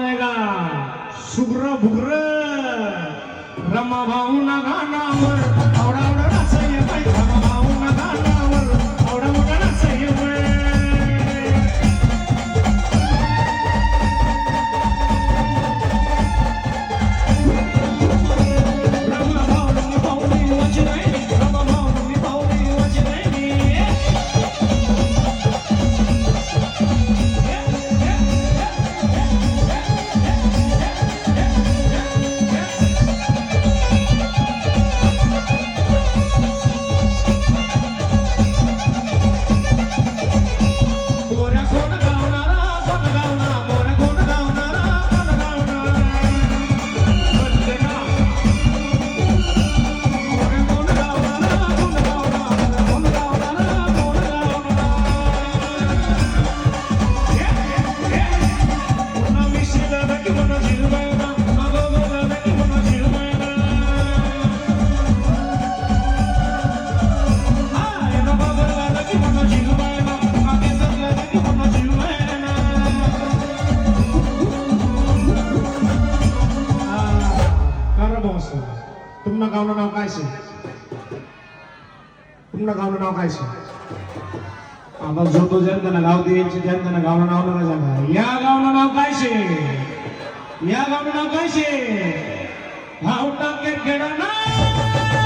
आहे का शुभ्र भुग्र रमा भाऊ ना गाणावर आवडा आवडा नाचाय बाई रमा भाऊ ना गाणावर आवडा आवडा नाचाय बाई रमा भाऊ ना पाऊली वाची नाही रमा भाऊ ना पाऊली वाची नाही तुमना गावनं नाव काय शे तुमना गावनं नाव काय शे आम्हाला जो तो जनताना गाव द्यायची जनताना गावनं नाव नका सांगा या गावनं नाव काय शे या गावनं नाव काय शे भाऊ टाके खेळा ना